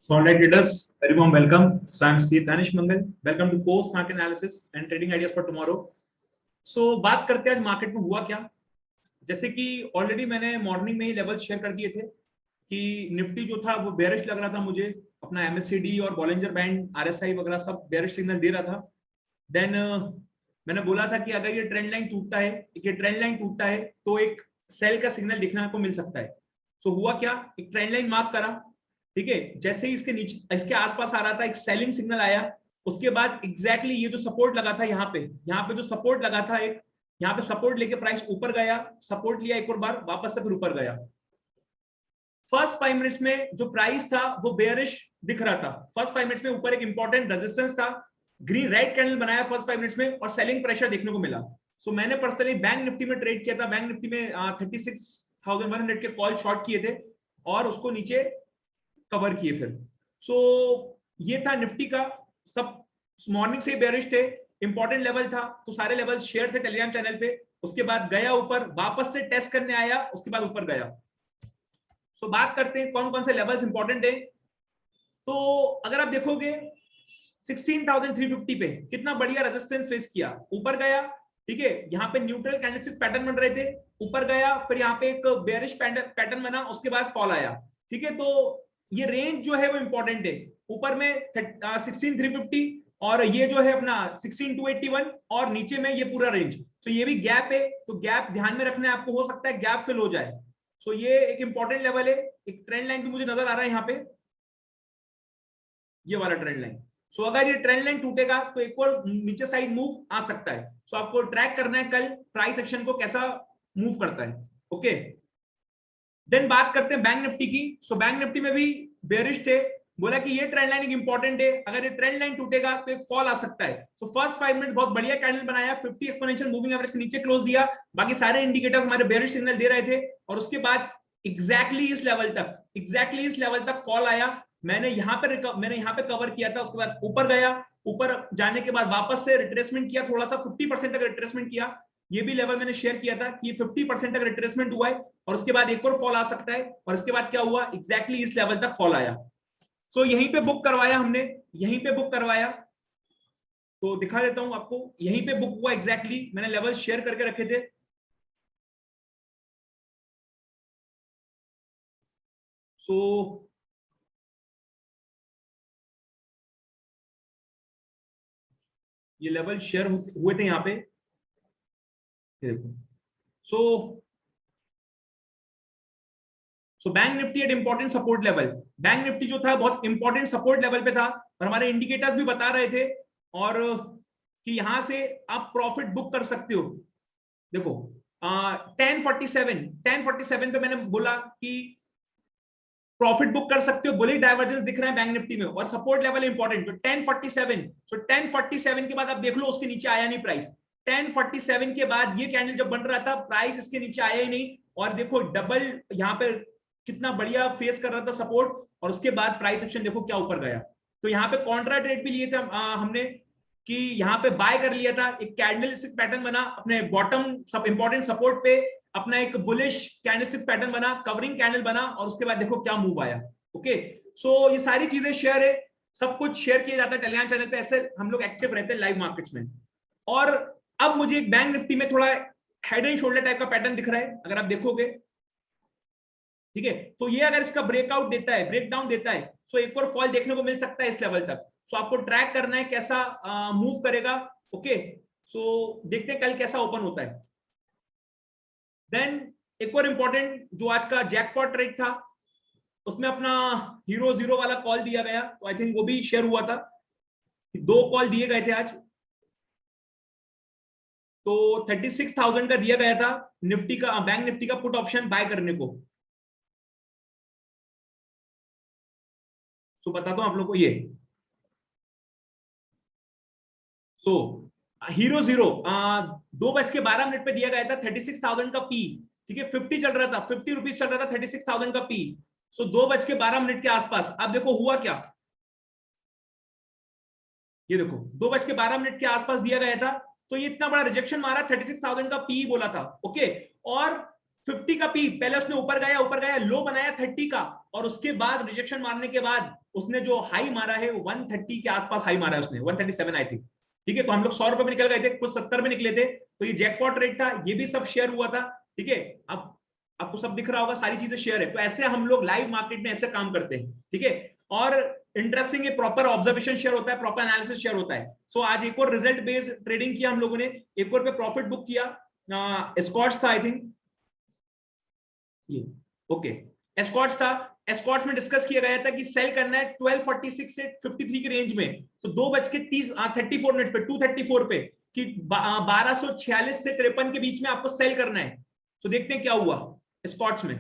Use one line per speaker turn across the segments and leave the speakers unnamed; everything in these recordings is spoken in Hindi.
So, all right, traders, very warm welcome. So, I'm C. Danish Mangal. Welcome to post market analysis and trading ideas for tomorrow. So, बात करते हैं आज मार्केट में हुआ क्या। जैसे कि ऑलरेडी मैंने मॉर्निंग में ही लेवल शेयर कर दिए थे कि निफ्टी जो था वो बेयरिश लग रहा था मुझे, अपना MACD और बॉलिंजर बैंड RSI वगैरह सब बेयरिश सिग्नल दे रहा था। देन मैंने बोला था कि अगर ये ट्रेंड लाइन टूटता है तो एक सेल का सिग्नल दिखने को मिल सकता है। सो हुआ क्या, एक ट्रेंड लाइन मार्क करा, ठीक है। जैसे ही इसके नीचे इसके आसपास आ रहा था एक सेलिंग सिग्नल आया, उसके बाद एग्जैक्टली ये जो सपोर्ट लगा था यहाँ पे जो सपोर्ट लगा था, एक यहाँ पे सपोर्ट लेके प्राइस ऊपर गया, सपोर्ट लिया एक और बार, वापस से फिर ऊपर गया। फर्स्ट 5 मिनट्स में जो प्राइस था वो बेयरिश दिख रहा था। फर्स्ट 5 मिनट्स में ऊपर एक इंपॉर्टेंट रेजिस्टेंस था, ग्रीन रेड कैंडल बनाया फर्स्ट 5 मिनट्स में और सेलिंग प्रेशर देखने को मिला। सो मैंने पर्सनली बैंक निफ्टी में ट्रेड किया था। बैंक निफ्टी में 36,100 के कॉल शॉर्ट किए थे और उसको नीचे कवर किए फिर। सो ये था निफ्टी का, सब मॉर्निंग से बेयरिश थे, इंपॉर्टेंट लेवल था तो सारे लेवल्स शेयर थे टेलीग्राम चैनल पे। उसके बाद गया ऊपर, वापस से टेस्ट करने आया, उसके बाद ऊपर गया। सो बात करते हैं कौन कौन से लेवल्स इंपॉर्टेंट है। तो अगर आप देखोगे 16,350 पे कितना बढ़िया रेजिस्टेंस फेस किया, ऊपर गया, ठीक है। यहाँ पे न्यूट्रल कैंडलस्टिक पैटर्न बन रहे थे, ऊपर गया, फिर यहाँ पे एक बेयरिश पैटर्न बना, उसके बाद फॉल आया, ठीक है। तो ये रेंज जो है वो इंपॉर्टेंट है, ऊपर में 16,350 और ये जो है अपना 16,281 और नीचे में ये पूरा रेंज। तो ये भी गैप है, तो गैप ध्यान में रखना है आपको, हो सकता है गैप फिल हो जाए। सो ये एक इंपॉर्टेंट लेवल है। एक ट्रेंड लाइन भी मुझे नजर आ रहा है यहाँ पे, ये वाला ट्रेंड लाइन। सो अगर ये ट्रेंड लाइन टूटेगा तो एक और नीचे साइड मूव आ सकता है। सो आपको ट्रैक करना है कल प्राइस एक्शन को कैसा मूव करता है, ओके। देन बात करते हैं बैंक निफ्टी की। सो बैंक निफ्टी में भी बेयरिश थे, बोला कि ये ट्रेंड लाइन इंपॉर्टेंट है, अगर ये ट्रेंड लाइन टूटेगा तो एक फॉल आ सकता है। सो फर्स्ट 5 मिनट बहुत बढ़िया कैंडल बनाया, 50 एक्सपोनेंशियल मूविंग एवरेज के नीचे क्लोज दिया, बाकी सारे इंडिकेटर्स हमारे बेयरिश सिग्नल दे रहे थे और उसके बाद एग्जैक्टली इस लेवल तक फॉल आया। मैंने यहाँ पे कवर किया था, उसके बाद ऊपर गया, ऊपर जाने के बाद वापस से रिट्रेसमेंट किया, थोड़ा सा 50% तक रिट्रेसमेंट किया। ये भी लेवल मैंने शेयर किया था कि 50% तक रिट्रेसमेंट हुआ है और उसके बाद एक और फॉल आ सकता है। और इसके बाद क्या हुआ, एग्जैक्टली इस लेवल तक फॉल आया। सो यहीं पे बुक करवाया हमने, यहीं पे बुक करवाया, तो दिखा देता हूं आपको, यहीं पे बुक हुआ एग्जैक्टली। मैंने लेवल शेयर करके रखे थे। सो ये लेवल शेयर हुए थे यहाँ पे, देखो। So bank Nifty at important support level, bank Nifty जो था बहुत इंपॉर्टेंट सपोर्ट लेवल पे था और हमारे इंडिकेटर्स भी बता रहे थे और कि यहां से आप प्रॉफिट बुक कर सकते हो। देखो 1047 पे मैंने बोला कि प्रॉफिट बुक कर सकते हो, बुलिश डाइवर्जेंस दिख रहा है बैंक निफ्टी में और सपोर्ट लेवल इंपॉर्टेंट जो 1047। सो 1047 के बाद आप देख लो उसके नीचे आया नहीं प्राइस। 1047 के बाद ये कैंडल जब बन रहा था प्राइस इसके नीचे आया ही नहीं और देखो डबल यहाँ पे कितना बढ़िया फेस कर रहा था सपोर्ट और उसके बाद प्राइस एक्शन देखो क्या ऊपर गया। तो यहाँ पे कॉन्ट्रा ट्रेड भी लिए थे हमने कि यहाँ पे बाय कर लिया था, एक कैंडलस्टिक पैटर्न बना अपने बॉटम सब इंपॉर्टेंट सपोर्ट पे, अपना एक बुलिश कैंडलस्टिक पैटर्न बना, कवरिंग कैंडल बना और उसके बाद देखो क्या मूव आया, ओके। सो ये सारी चीजें शेयर है, सब कुछ शेयर किया जाता है टेलीग्राम चैनल पे, ऐसे हम लोग एक्टिव रहते हैं लाइव मार्केट्स में। और अब मुझे एक बैंक निफ्टी में थोड़ा हेड एंड शोल्डर टाइप का पैटर्न दिख रहा है, अगर आप देखोगे, ठीक है। तो ये अगर इसका ब्रेकआउट देता है, ब्रेकडाउन देता है, सो एक और फॉल देखने को मिल सकता है इस लेवल तक। सो आपको ट्रैक करना है कैसा मूव करेगा, ओके। सो देखते हैं कल कैसा ओपन होता है। देन एक और इंपॉर्टेंट जो आज का जैकपॉट ट्रेड था, उसमें अपना हीरो जीरो वाला कॉल दिया गया, तो आई थिंक वो भी शेयर हुआ था, 2 कॉल दिए गए थे आज। तो 36,000 का दिया गया था निफ्टी का, बैंक निफ्टी का पुट ऑप्शन बाय करने को। सो बताता हूं आप लोग को ये। सो हीरो जीरो 2:12 पे दिया गया था, 36,000 का पी, ठीक है। 50 चल रहा था, 50 रुपीज चल रहा था, 36,000 का पी। सो 2:12 के आसपास आप देखो हुआ क्या, ये देखो 2:12 के आसपास दिया गया था। तो ये इतना बड़ा रिजेक्शन मारा, 36,000 का पी बोला था, ओके। और 50 का पी पहले उसने ऊपर गया, लो बनाया 30 का और उसके बाद रिजेक्शन मारने के बाद उसने जो हाई मारा है 130 के आसपास हाई मारा है उसने, 137 आई थिंक। ठीक है, तो हम लोग 100 रुपए में निकल गए थे, कुछ 70 में निकले थे, तो ये जैकपॉट रेट था, ये भी सब शेयर हुआ था। ठीक है, अब आपको सब दिख रहा होगा, सारी चीजें शेयर है। तो ऐसे हम लोग लाइव मार्केट में ऐसे काम करते हैं। ठीक है, और इंटरेस्टिंग है, प्रॉपर ऑब्जर्वेशन शेयर होता है, प्रॉपर एनालिसिस शेयर होता है। सो आज एक और रिजल्ट बेस्ड ट्रेडिंग किया हम लोगों ने, एक और पे प्रॉफिट बुक किया। एस्कॉर्ट्स था आई थिंक, ये ओके एस्कॉर्ट्स था। एस्कॉर्ट्स में डिस्कस किया गया था कि सेल करना है 1246 से 53 के रेंज में, तो 2:34 मिनट पे 234 पे कि 1246 से 53 के बीच में आपको सेल करना है। तो देखते हैं क्या हुआ एस्कॉर्ट्स में।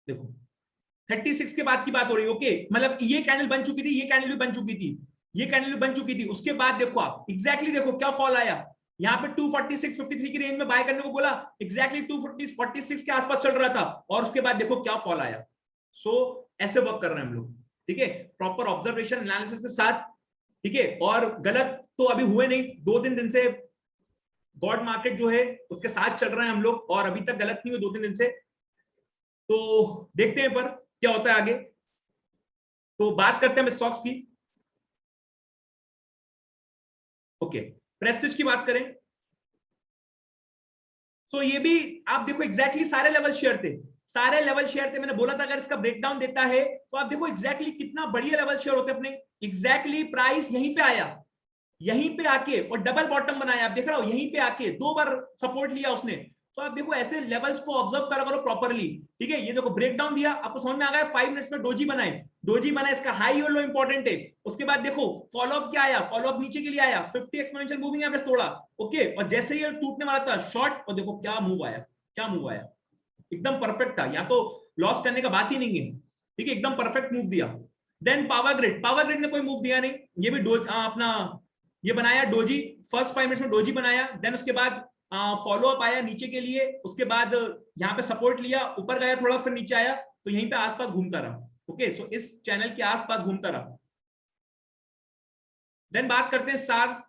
देखो 36 के बाद की बात हो रही है, ओके, मतलब ये कैंडल बन चुकी थी, ये कैंडल भी बन चुकी थी, ये कैंडल भी बन चुकी थी। उसके बाद देखो आप एग्जैक्टली देखो क्या फॉल आया, यहाँ पे 246 53 की रेंज में बाय करने को बोला, एग्जैक्टली 246 के आसपास चल रहा था, और उसके बाद देखो क्या फॉल आया। सो ऐसे वर्क कर रहे हैं हम लोग। ठीक है, प्रॉपर ऑब्जर्वेशन एनालिसिस के साथ। ठीक है, और गलत तो अभी हुए नहीं, 2-3 दिन से गॉड मार्केट जो है उसके साथ चल रहे हैं हम लोग, और अभी तक गलत नहीं हुए 2-3 दिन से। तो देखते हैं पर क्या होता है आगे। तो बात करते हैं हम स्टॉक्स की। ओके, प्रेस्टीज की बात करें, सो ये भी आप देखो एग्जैक्टली सारे लेवल शेयर थे, सारे लेवल शेयर थे। मैंने बोला था अगर इसका ब्रेकडाउन देता है तो आप देखो एग्जैक्टली कितना बढ़िया लेवल शेयर होते अपने। एग्जैक्टली प्राइस यहीं पे आया, यहीं पे आके और डबल बॉटम बनाया, आप देख रहे हो, यहीं पे आके 2 बार सपोर्ट लिया उसने। तो आप देखो ऐसे लेवल्स को ऑब्जर्व करा करो प्रॉपरली। ठीक है, ये देखो ब्रेकडाउन दिया, आपको समझ में आ गया, 5 मिनट्स में डोजी बनाए, डोजी बना, इसका हाई और लो इंपॉर्टेंट है। उसके बाद देखो फॉलोअप क्या आया, फॉलोअप नीचे के लिए आया, 50 एक्सपोनेंशियल मूविंग एवरेज तोड़ा। ओके, और जैसे ही टूटने वाला था शॉर्ट, और देखो क्या मूव आया, क्या मूव आया, एकदम परफेक्ट था, या तो लॉस करने का बात ही नहीं है। ठीक है, एकदम परफेक्ट मूव दिया। Then power grid, power grid ने कोई मूव दिया नहीं, ये भी अपना ये बनाया डोजी, फर्स्ट 5 मिनट्स में डोजी बनाया। देन उसके बाद फॉलो अप आया नीचे के लिए, उसके बाद यहाँ पे सपोर्ट लिया, ऊपर गया थोड़ा, फिर नीचे आया, तो यहीं पे आसपास घूमता रहा। ओके, सो इस चैनल के आसपास घूमता रहा। देन बात करते हैं सार्स।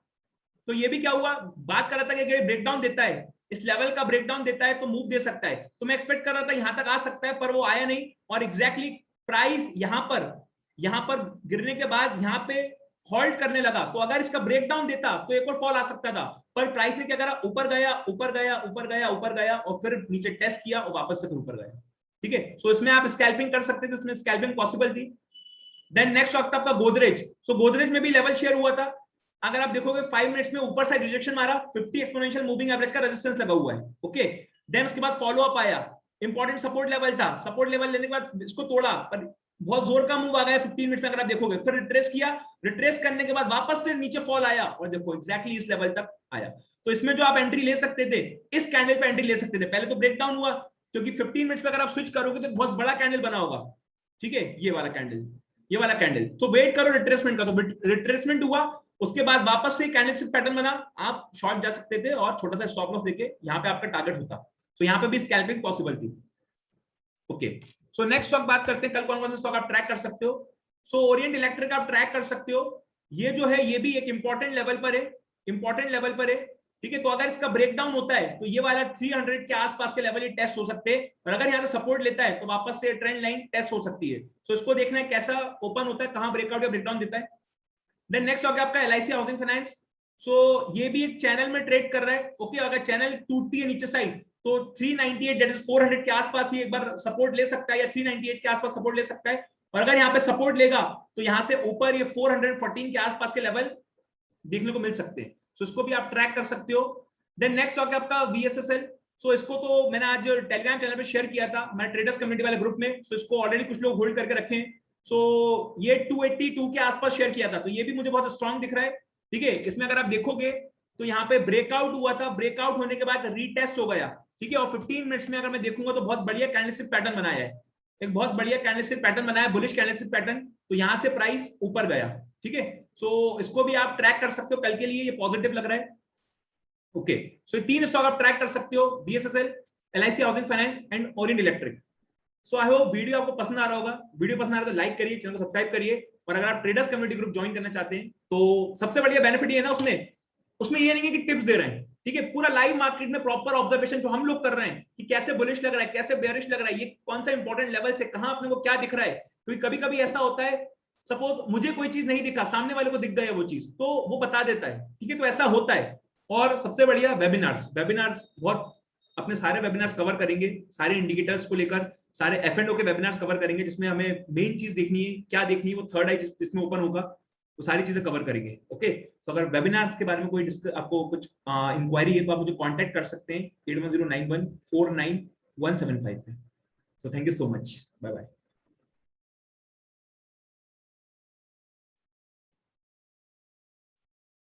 तो ये भी क्या हुआ, बात कर रहा था कि ब्रेकडाउन देता है, इस लेवल का ब्रेकडाउन देता है तो मूव दे सकता है। तो मैं एक्सपेक्ट कर रहा था यहां तक आ सकता है, पर वो आया नहीं, और एग्जैक्टली प्राइस यहां पर गिरने के बाद यहां पे होल्ड करने लगा। तो अगर इसका ब्रेकडाउन देता तो एक और फॉल आ सकता था, पर प्राइस ने क्या करा, ऊपर गया, ऊपर गया, ऊपर गया, ऊपर गया, और फिर नीचे टेस्ट किया और वापस से फिर ऊपर गया। ठीक है, सो इसमें आप स्कैल्पिंग कर सकते थे, इसमें स्कैल्पिंग पॉसिबल थी। देन नेक्स्ट वक्त आपका गोदरेज। सो गोदरेज में भी लेवल शेयर हुआ था, अगर आप देखोगे 5 मिनट्स में ऊपर साइड रिजेक्शन मारा, 50 एक्सपोनेंशियल मूविंग एवरेज का रेजिस्टेंस लगा हुआ है। ओके, देन उसके बाद फॉलो अप आया, इंपॉर्टेंट सपोर्ट लेवल था, सपोर्ट लेवल लेने के बाद इसको तोड़ा, पर बहुत जोर का मूव आ गया 15 मिनट में अगर आप देखोगे, फिर रिट्रेस किया, रिट्रेस करने के बाद वापस से नीचे फॉल आया, और देखो एग्जैक्टली इस लेवल तक आया। तो इसमें जो आप एंट्री ले सकते थे, इस कैंडल पे एंट्री ले सकते थे। पहले तो ब्रेकडाउन हुआ, क्योंकि 15 मिनट्स पे अगर आप स्विच करोगे तो बहुत बड़ा कैंडल बना होगा। ठीक है, ये वाला कैंडल, ये वाला कैंडल, तो वेट करो रिट्रेसमेंट का। तो रिट्रेसमेंट हुआ, उसके बाद वापस से कैंडलस्टिक पैटर्न बना, आप शॉर्ट जा सकते थे और छोटा सा स्टॉप लॉस देके यहाँ पे आपका टारगेट होता। तो यहाँ पे भी स्कैल्पिंग पॉसिबल थी। ओके, सो नेक्स्ट स्टॉक बात करते हैं, कल कौन कौन से स्टॉक आप ट्रैक कर सकते हो। सो ओरिएंट इलेक्ट्रिक आप ट्रैक कर सकते हो, ये जो है ये भी एक इंपॉर्टेंट लेवल पर है, इंपॉर्टेंट लेवल पर है। ठीक है, तो अगर इसका ब्रेकडाउन होता है तो ये वाला 300 के आसपास के लेवल ये टेस्ट हो सकते हैं, और अगर यहाँ से सपोर्ट लेता है तो वापस से ट्रेंड लाइन टेस्ट हो सकती है। सो इसको देखना है कैसा ओपन होता है, कहां ब्रेकआउट या ब्रेकडाउन देता है। देन नेक्स्ट हो गया आपका LIC हाउसिंग फाइनेंस। सो ये भी एक चैनल में ट्रेड कर रहा है। ओके, अगर चैनल टूटती है नीचे साइड तो 398 दैट इज 400 के आसपास ही एक बार सपोर्ट ले सकता है, या 398 के आसपास सपोर्ट ले सकता है। और अगर यहाँ पे सपोर्ट लेगा तो यहाँ से ऊपर ये 414 के आसपास के लेवल देखने को मिल सकते हैं। सो इसको भी आप ट्रैक कर सकते हो। देन नेक्स्ट हो गया आपका VSSL। सो इसको तो मैंने आज टेलीग्राम चैनल पे शेयर किया था हमारे ट्रेडर्स कम्युनिटी वाले ग्रुप में। सो इसको ऑलरेडी कुछ लोग होल्ड करके रखे हैं। सो ये 282 के आसपास शेयर किया था, तो ये भी मुझे बहुत स्ट्रांग दिख रहा है। ठीक है, इसमें अगर आप देखोगे तो यहाँ पे ब्रेकआउट हुआ था, ब्रेकआउट होने के बाद रीटेस्ट हो गया। ठीक है, और 15 मिनट्स में अगर मैं देखूंगा तो बहुत बढ़िया कैंडलस्टिक पैटर्न बनाया है, एक बहुत बढ़िया कैंडलस्टिक पैटर्न बनाया, बुलिश कैंडलस्टिक पैटर्न। तो यहाँ से प्राइस ऊपर गया। ठीक है, सो इसको भी आप ट्रैक कर सकते हो, कल के लिए ये पॉजिटिव लग रहा है। ओके, सो 3 स्टॉक आप ट्रैक कर सकते हो, VSSL, LIC housing finance and Orient electric. So I hope video आपको पसंद आ रहा होगा। वीडियो पसंद आ रहा है तो लाइक करिए, चैनल को सब्सक्राइब करिए, और अगर आप ट्रेडर्स कम्युनिटी ग्रुप ज्वाइन करना चाहते हैं तो सबसे बढ़िया बेनिफिट ये है ना, उसमें ये नहीं है कि टिप्स दे रहे हैं। ठीक है, पूरा लाइव मार्केट में प्रॉपर ऑब्जर्वेशन जो हम लोग कर रहे हैं कि कैसे बुलिश लग रहा है, कैसे बेयरिश लग रहा है, ये कौन सा इंपॉर्टेंट लेवल से कहां अपने को क्या दिख रहा है। क्योंकि कभी कभी ऐसा होता है, सपोज मुझे कोई चीज नहीं दिखा, सामने वाले को दिख गया वो चीज, तो वो बता देता है, ठीक है, तो ऐसा होता है। और सबसे बढ़िया वेबिनार्स, वेबिनार्स बहुत, अपने सारे वेबिनार्स कवर करेंगे, सारे इंडिकेटर्स को लेकर सारे F&O के वेबिनार्स कवर करेंगे, जिसमें हमें मेन चीज देखनी है, क्या देखनी है, वो थर्ड आई जिसमें ओपन होगा, वो सारी चीजें कवर करेंगे। ओके, सो अगर वेबिनार्स के बारे में कोई आपको कुछ इंक्वायरी है तो आप मुझे कांटेक्ट कर सकते हैं 8109149175 पे। So thank you so much, bye bye.